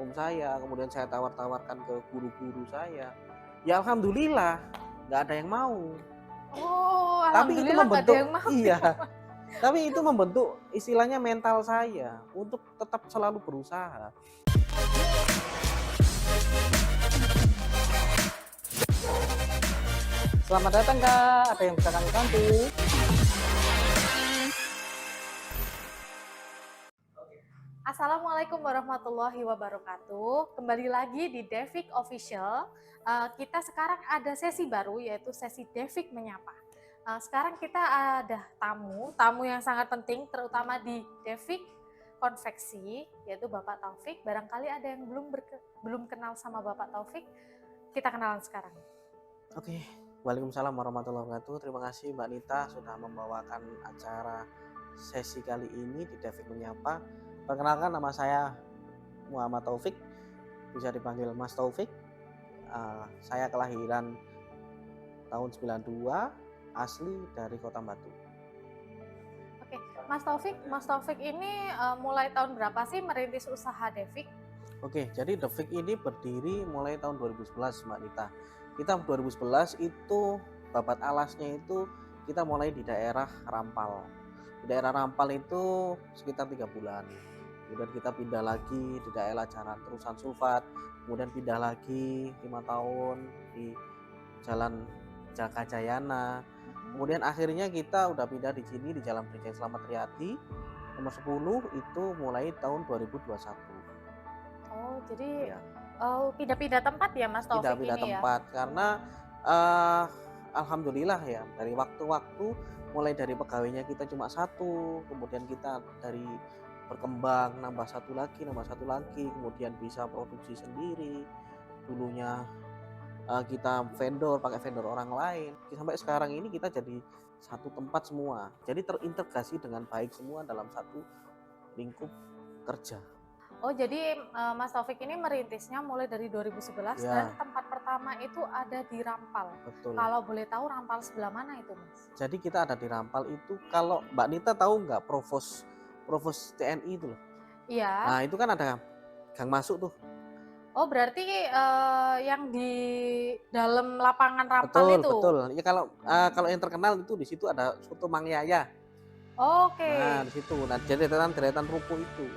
umum saya, kemudian saya tawar-tawarkan ke guru-guru saya. Ya alhamdulillah, nggak ada yang mau. Oh, Tapi itu alhamdulillah nggak ada membentuk yang mau ya, iya, Mas. tapi itu membentuk istilahnya mental saya untuk tetap selalu berusaha. Selamat datang Kak, ada yang bisa kami bantu? Assalamualaikum warahmatullahi wabarakatuh. Kembali lagi di Devik Official. Kita sekarang ada sesi baru, yaitu sesi Devik Menyapa. Sekarang kita ada tamu yang sangat penting, terutama di Devik Konveksi, yaitu Bapak Taufik. Barangkali ada yang belum kenal sama Bapak Taufik, kita kenalan sekarang. Oke, Waalaikumsalam warahmatullahi wabarakatuh. Terima kasih Mbak Nita sudah membawakan acara sesi kali ini di Devik Menyapa. Perkenalkan, nama saya Muhammad Taufik, bisa dipanggil Mas Taufik. Saya kelahiran tahun 92, asli dari Kota Batu. Oke, Mas Taufik ini mulai tahun berapa sih merintis usaha Devik? Oke, jadi Devik ini berdiri mulai tahun 2011 Mbak Nita. Kita 2011 itu babat alasnya itu kita mulai di daerah Rampal. Di daerah Rampal itu sekitar 3 bulan. Kemudian kita pindah lagi di daerah Jalan Terusan Sulfat, kemudian pindah lagi 5 tahun di Jalan Jaka Jayana. Kemudian akhirnya kita udah pindah di sini di Jalan Brigjen Slamet Riyadi nomor 10 itu mulai tahun 2021. Oh, jadi Ya, pindah-pindah tempat ya Mas Taufik pindah-pindah ini ya? tempat karena alhamdulillah ya dari waktu-waktu mulai dari pegawainya kita cuma satu, kemudian kita dari berkembang nambah satu lagi, kemudian bisa produksi sendiri. Dulunya kita pakai vendor orang lain, sampai sekarang ini kita jadi satu tempat semua, jadi terintegrasi dengan baik semua dalam satu lingkup kerja. Oh, jadi Mas Taufik ini merintisnya mulai dari 2011 Ya, dan tempat pertama itu ada di Rampal. betul. Kalau boleh tahu Rampal sebelah mana itu, Mas? Jadi kita ada di Rampal itu, kalau Mbak Nita tahu nggak Provos TNI itu loh. Iya. Nah itu kan ada gang masuk tuh. Oh, berarti yang di dalam lapangan Rampal Betul, itu? betul. Ya kalau yang terkenal itu di situ ada soto Mang Yaya. Oke. Nah di situ, nah deretan ruko itu.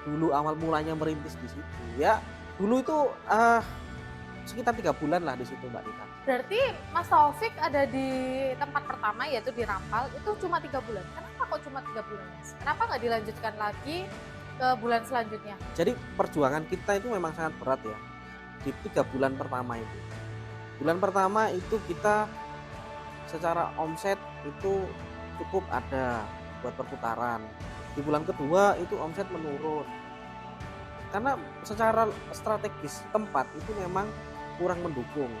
Dulu awal mulanya merintis di situ. Ya dulu itu sekitar 3 bulan lah di situ Mbak Nita. Berarti Mas Taufik ada di tempat pertama yaitu di Rampal itu cuma 3 bulan. Kenapa kok cuma 3 bulan, Mas? Kenapa nggak dilanjutkan lagi ke bulan selanjutnya? Jadi perjuangan kita itu memang sangat berat ya di 3 bulan pertama itu. Bulan pertama itu kita secara omset itu cukup ada buat perputaran. Di bulan kedua itu omset menurun karena secara strategis tempat itu memang kurang mendukung.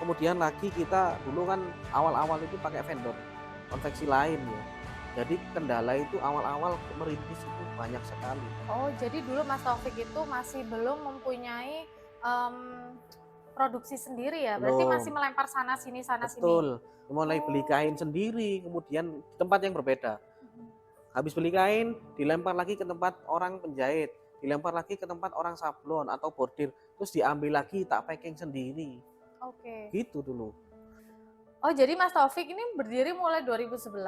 Kemudian lagi kita dulu kan awal-awal itu pakai vendor konveksi lain ya. Jadi kendala itu awal-awal merintis itu banyak sekali. Oh, jadi dulu Mas Taufik itu masih belum mempunyai produksi sendiri ya? Berarti Belum. masih melempar sana sini Betul, mulai beli kain sendiri, kemudian di tempat yang berbeda. Habis beli kain, dilempar lagi ke tempat orang penjahit, dilempar lagi ke tempat orang sablon atau bordir, terus diambil lagi tak packing sendiri. Oke. Gitu dulu. Oh, jadi Mas Taufik ini berdiri mulai 2011.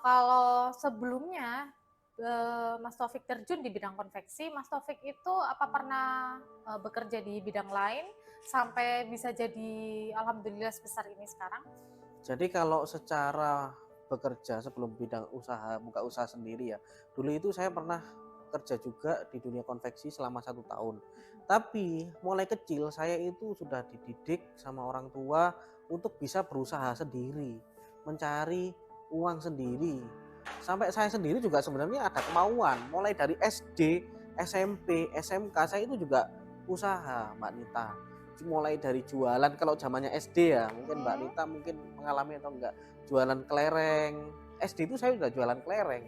Kalau sebelumnya Mas Taufik terjun di bidang konveksi, Mas Taufik itu apa pernah bekerja di bidang lain sampai bisa jadi alhamdulillah sebesar ini sekarang? Jadi kalau secara bekerja sebelum bidang usaha, buka usaha sendiri ya, dulu itu saya pernah kerja juga di dunia konveksi selama 1 tahun. Tapi mulai kecil saya itu sudah dididik sama orang tua untuk bisa berusaha sendiri, mencari uang sendiri. Sampai saya sendiri juga sebenarnya ada kemauan, mulai dari SD, SMP, SMK saya itu juga usaha Mbak Nita. Mulai dari jualan, kalau zamannya SD ya, mungkin Mbak Nita mungkin mengalami atau enggak, jualan kelereng. SD itu saya udah jualan kelereng,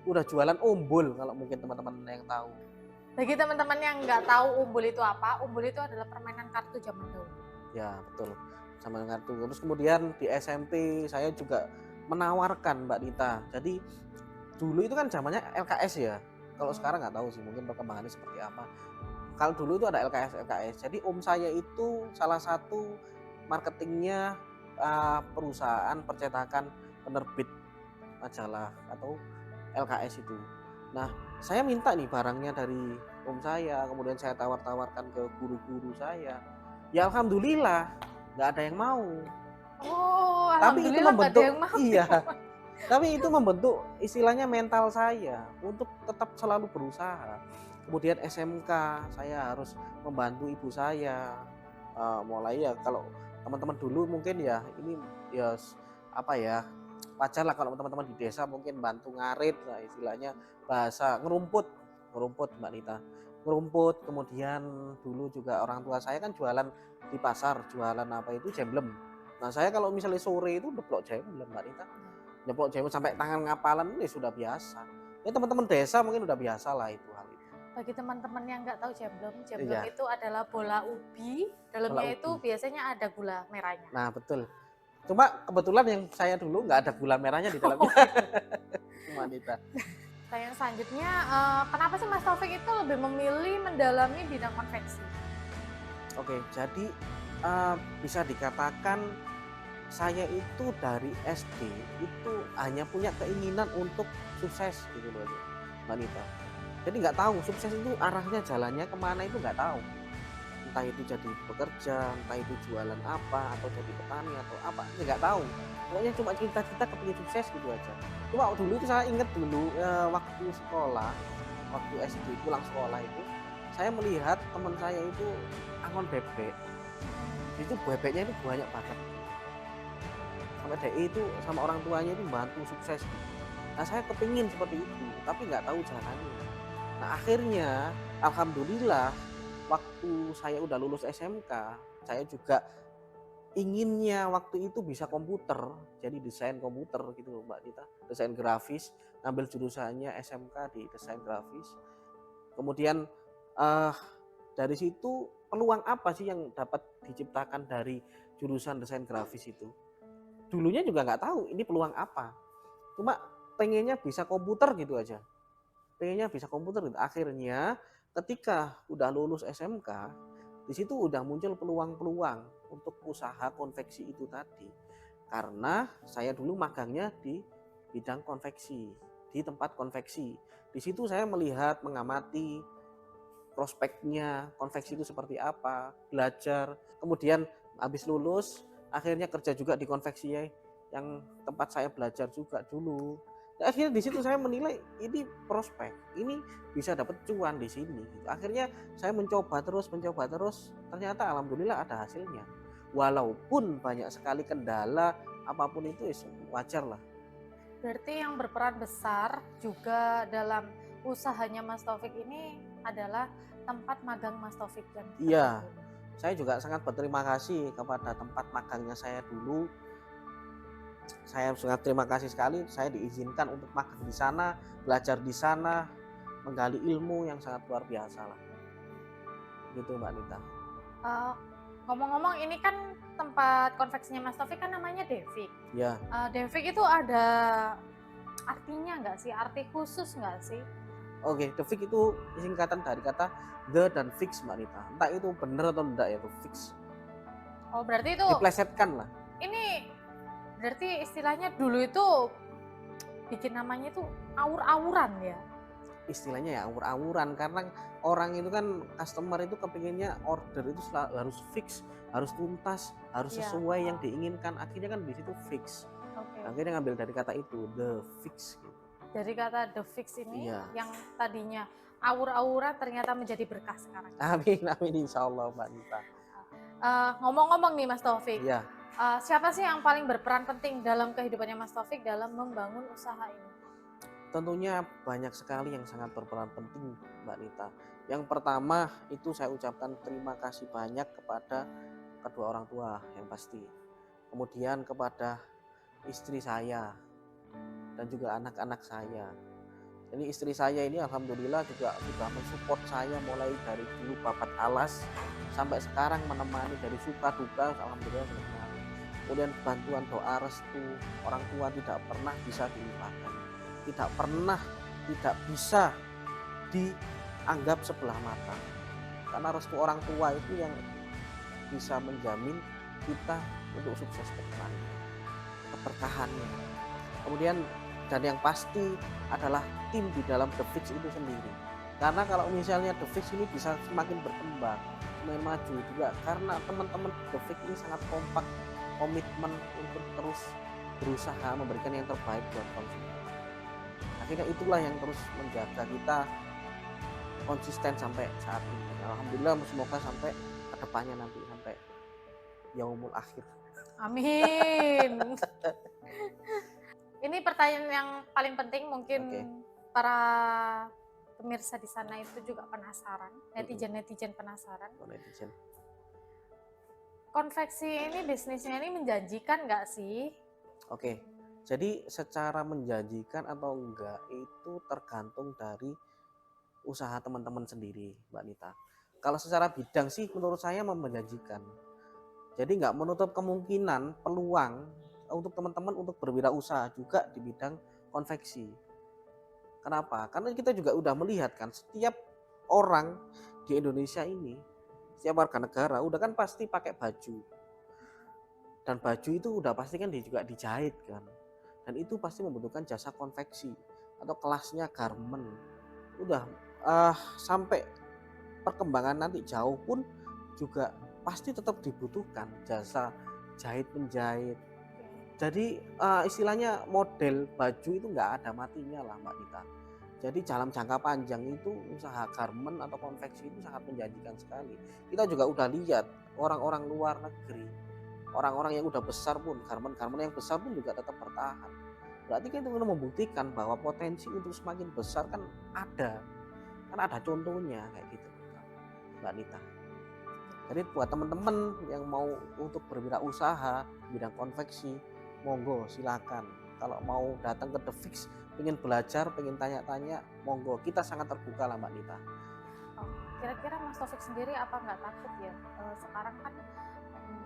udah jualan umbul kalau mungkin teman-teman yang tahu. Bagi teman-teman yang nggak tahu umbul itu apa, umbul itu adalah permainan kartu zaman dahulu. Ya betul, sama kartu. Terus kemudian di SMP saya juga menawarkan Mbak Nita. Jadi dulu itu kan zamannya LKS ya. Kalau sekarang nggak tahu sih, mungkin perkembangannya seperti apa. kalau dulu itu ada LKS. Jadi om saya itu salah satu marketingnya perusahaan percetakan penerbit majalah atau LKS itu. Nah, saya minta nih barangnya dari om saya, kemudian saya tawar-tawarkan ke guru-guru saya. Ya alhamdulillah, nggak ada yang mau. Oh, Tapi itu alhamdulillah nggak ada membentuk, yang mau. iya. Tapi itu membentuk istilahnya mental saya untuk tetap selalu berusaha. Kemudian SMK saya harus membantu ibu saya. Mulai ya kalau teman-teman dulu mungkin ya ini ya apa ya, wajar lah kalau teman-teman di desa mungkin bantu ngarit lah istilahnya, bahasa ngerumput Mbak Nita, ngerumput. Kemudian dulu juga orang tua saya kan jualan di pasar, jualan apa itu jemblem. Nah saya kalau misalnya sore itu deplok jemblem Mbak Nita, deplok jemblem sampai tangan ngapalan ini sudah biasa. Ya teman-teman desa mungkin udah biasa lah itu hal itu. Bagi teman-teman yang nggak tahu jemblem Iya. itu adalah bola ubi, dalamnya Bola itu ubi. biasanya ada gula merahnya. Nah betul. Cuma kebetulan yang saya dulu nggak ada gula merahnya di dalamnya. Mbak Nita. Pertanyaan selanjutnya, kenapa sih Mas Taufik itu lebih memilih mendalami bidang konveksi? Oke, jadi bisa dikatakan saya itu dari SD itu hanya punya keinginan untuk sukses gitu loh Mbak Nita. Jadi nggak tahu sukses itu arahnya jalannya kemana itu nggak tahu. Entah itu jadi pekerja, entah itu jualan apa, atau jadi petani atau apa, nggak tahu. Pokoknya cuma cita-cita kepingin sukses gitu aja. Cuma dulu itu saya ingat dulu waktu sekolah, waktu SD pulang sekolah itu, saya melihat teman saya itu angon bebek. Itu bebeknya itu banyak banget. Sampai DE itu sama orang tuanya itu bantu sukses. Nah saya kepingin seperti itu, tapi nggak tahu jalannya. Nah akhirnya, alhamdulillah, waktu saya udah lulus SMK, saya juga inginnya waktu itu bisa komputer, jadi desain komputer gitu Mbak Dita, desain grafis, ngambil jurusannya SMK di desain grafis. Kemudian dari situ peluang apa sih yang dapat diciptakan dari jurusan desain grafis itu? Dulunya juga nggak tahu ini peluang apa, cuma pengennya bisa komputer gitu aja, pengennya bisa komputer gitu. Akhirnya ketika udah lulus SMK, di situ udah muncul peluang-peluang untuk usaha konveksi itu tadi. Karena saya dulu magangnya di bidang konveksi, di tempat konveksi. Di situ saya melihat, mengamati prospeknya konveksi itu seperti apa, belajar. Kemudian habis lulus, akhirnya kerja juga di konveksi yang tempat saya belajar juga dulu. Akhirnya di situ saya menilai ini prospek, ini bisa dapat cuan di sini. Akhirnya saya mencoba terus, ternyata alhamdulillah ada hasilnya. Walaupun banyak sekali kendala, apapun itu wajar lah. Berarti yang berperan besar juga dalam usahanya Mas Taufik ini adalah tempat magang Mas Taufik yang Iya, saya juga sangat berterima kasih kepada tempat magangnya saya dulu. Saya sangat terima kasih sekali saya diizinkan untuk magang di sana, belajar di sana, menggali ilmu yang sangat luar biasa lah. Gitu Mbak Nita. Ngomong-ngomong ini kan tempat konveksinya Mas Taufik kan namanya Devik. Ya. Devik itu ada artinya nggak sih? Arti khusus nggak sih? Oke, Devik itu singkatan dari kata the dan fix Mbak Nita. Entah itu benar atau enggak ya, itu fix. Oh berarti itu diplesetkan lah. Ini berarti istilahnya dulu itu bikin namanya itu awur-awuran ya? Istilahnya ya awur-awuran, karena orang itu kan customer itu kepinginnya order itu harus fix, harus tuntas, harus sesuai yang diinginkan. Akhirnya kan di situ fix. Akhirnya ngambil dari kata itu the fix gitu. Dari kata the fix ini yang tadinya awur-awuran ternyata menjadi berkah sekarang. Amin, amin insyaallah Mbak Nita. Ngomong-ngomong nih Mas Taufik, ya. Siapa sih yang paling berperan penting dalam kehidupannya Mas Taufik dalam membangun usaha ini? Tentunya banyak sekali yang sangat berperan penting Mbak Nita. Yang pertama itu saya ucapkan terima kasih banyak kepada kedua orang tua yang pasti. Kemudian kepada istri saya dan juga anak-anak saya. Jadi istri saya ini alhamdulillah juga sudah mensupport saya mulai dari dulu babat alas sampai sekarang, menemani dari suka duka, alhamdulillah. Kemudian bantuan doa restu orang tua tidak pernah bisa dilupakan, tidak bisa dianggap sebelah mata. karena restu orang tua itu yang bisa menjamin kita untuk sukses ke depan, keberkahannya. Kemudian dan yang pasti adalah tim di dalam The Fix itu sendiri. Karena kalau misalnya The Fix ini bisa semakin berkembang, semakin maju juga karena teman-teman The Fix ini sangat kompak, komitmen untuk terus berusaha memberikan yang terbaik buat konsumen. Akhirnya itulah yang terus menjaga kita konsisten sampai saat ini. Alhamdulillah, semoga sampai kedepannya nanti sampai yaumul akhir. Amin. Ini pertanyaan yang paling penting, mungkin para pemirsa di sana itu juga penasaran, netizen penasaran. Netizen. Konveksi ini bisnisnya ini menjanjikan nggak sih? Oke, jadi secara menjanjikan atau enggak itu tergantung dari usaha teman-teman sendiri, Mbak Nita. Kalau secara bidang sih menurut saya menjanjikan. Jadi nggak menutup kemungkinan peluang untuk teman-teman untuk berwirausaha juga di bidang konveksi. Kenapa? Karena kita juga udah melihat kan setiap orang di Indonesia ini, setiap warga negara udah kan pasti pakai baju. Dan baju itu udah pasti kan juga dijahit kan. Dan itu pasti membutuhkan jasa konveksi atau kelasnya garment. Udah sampai perkembangan nanti jauh pun juga pasti tetap dibutuhkan jasa jahit menjahit. Jadi istilahnya model baju itu nggak ada matinya lah Mbak Nita. Jadi dalam jangka panjang itu usaha garment atau konveksi itu sangat menjanjikan sekali. Kita juga udah lihat orang-orang luar negeri, orang-orang yang udah besar pun, garment-garment yang besar pun juga tetap bertahan. Berarti kan itu membuktikan bahwa potensi untuk semakin besar kan ada. Kan ada contohnya kayak gitu Mbak Nita. Jadi buat teman-teman yang mau untuk berwirausaha di bidang konveksi, monggo silakan. Kalau mau datang ke The Fix, pengen belajar, pengen tanya-tanya, monggo. Kita sangat terbuka lah Mbak Nita. Kira-kira Mas Taufik sendiri apa nggak takut ya? Sekarang kan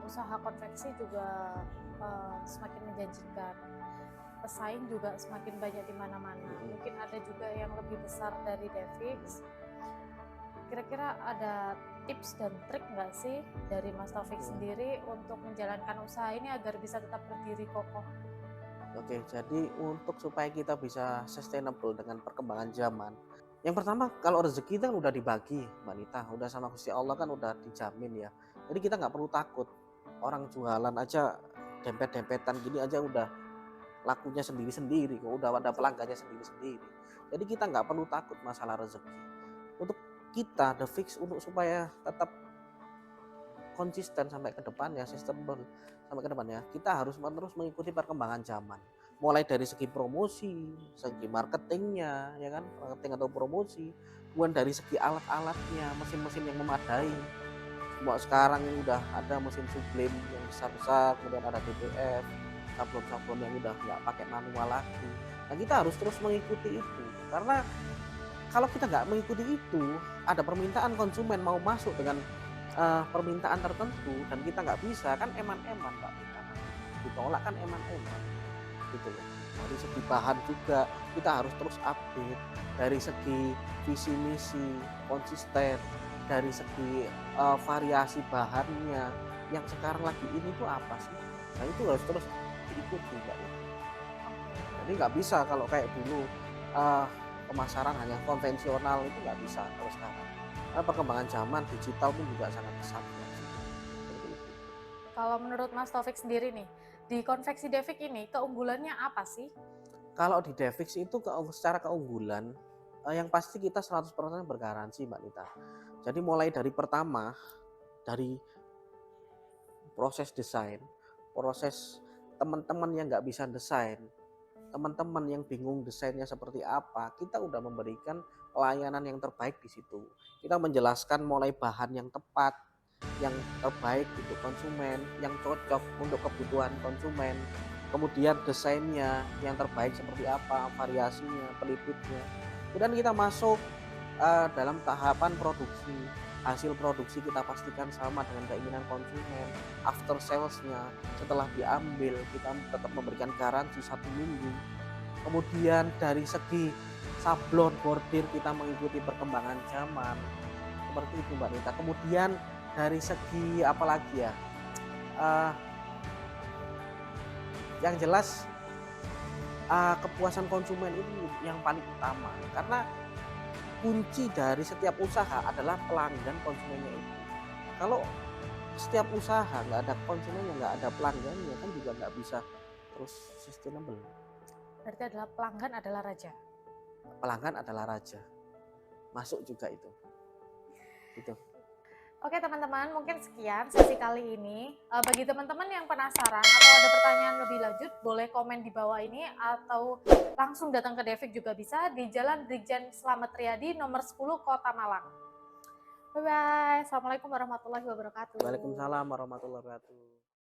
usaha konveksi juga semakin menjanjikan. Pesaing juga semakin banyak di mana-mana. Mungkin ada juga yang lebih besar dari The Fix. Kira-kira ada tips dan trik nggak sih dari Mas Taufik sendiri untuk menjalankan usaha ini agar bisa tetap berdiri kokoh? Oke, jadi untuk supaya kita bisa sustainable dengan perkembangan zaman, yang pertama kalau rezeki kan udah dibagi Mbak Nita, udah sama Gusti Allah kan udah dijamin ya. Jadi kita nggak perlu takut. Orang jualan aja dempet-dempetan gini aja udah lakunya sendiri-sendiri, udah ada pelanggannya sendiri-sendiri. Jadi kita nggak perlu takut masalah rezeki. Untuk kita The Fix untuk supaya tetap konsisten sampai ke depannya, sustainable sampai ke depannya, kita harus terus mengikuti perkembangan zaman. Mulai dari segi promosi, segi marketingnya, ya kan, marketing atau promosi, kemudian dari segi alat-alatnya, mesin-mesin yang memadai. Semua sekarang udah ada mesin sublim yang besar-besar, kemudian ada DPF, sablon-sablon yang udah nggak pakai manual lagi. Nah kita harus terus mengikuti itu, karena kalau kita nggak mengikuti itu, ada permintaan konsumen mau masuk dengan permintaan tertentu dan kita nggak bisa, kan eman-eman Mbak Nita. Ditolak kan eman-eman gitu loh. Dari segi bahan juga kita harus terus update, dari segi visi misi konsisten, dari segi variasi bahannya yang sekarang lagi ini tuh apa sih. Nah itu harus terus diikuti Mbak Nita. Jadi nggak bisa kalau kayak dulu pemasaran hanya konvensional, itu nggak bisa kalau sekarang. Karena perkembangan zaman digital pun juga sangat pesat. Kalau menurut Mas Taufik sendiri nih, di konveksi The Fix ini keunggulannya apa sih? Kalau di The Fix itu secara keunggulan, yang pasti kita 100% bergaransi Mbak Nita. Jadi mulai dari pertama, dari proses desain, proses teman-teman yang nggak bisa desain, teman-teman yang bingung desainnya seperti apa, kita udah memberikan pelayanan yang terbaik di situ. Kita menjelaskan mulai bahan yang tepat, yang terbaik untuk konsumen, yang cocok untuk kebutuhan konsumen, kemudian desainnya yang terbaik seperti apa, variasinya, peliputnya. Kemudian kita masuk dalam tahapan produksi. Hasil produksi kita pastikan sama dengan keinginan konsumen. After salesnya setelah diambil kita tetap memberikan garansi 1 minggu. Kemudian dari segi sablon bordir kita mengikuti perkembangan zaman. seperti itu Mbak Nita. Kemudian dari segi apa lagi ya, eh, yang jelas kepuasan konsumen itu yang paling utama, karena kunci dari setiap usaha adalah pelanggan konsumennya itu. Kalau setiap usaha nggak ada konsumennya, nggak ada pelanggannya, kan juga nggak bisa terus sustainable. Berarti adalah pelanggan adalah raja. Pelanggan adalah raja, masuk juga itu. Gitu. Oke teman-teman, mungkin sekian sesi kali ini. Bagi teman-teman yang penasaran atau ada pertanyaan lebih lanjut, boleh komen di bawah ini atau langsung datang ke Devik juga bisa di Jalan Brigjen Slamet Riyadi nomor 10 Kota Malang. Bye-bye. Assalamualaikum warahmatullahi wabarakatuh. Waalaikumsalam warahmatullahi wabarakatuh.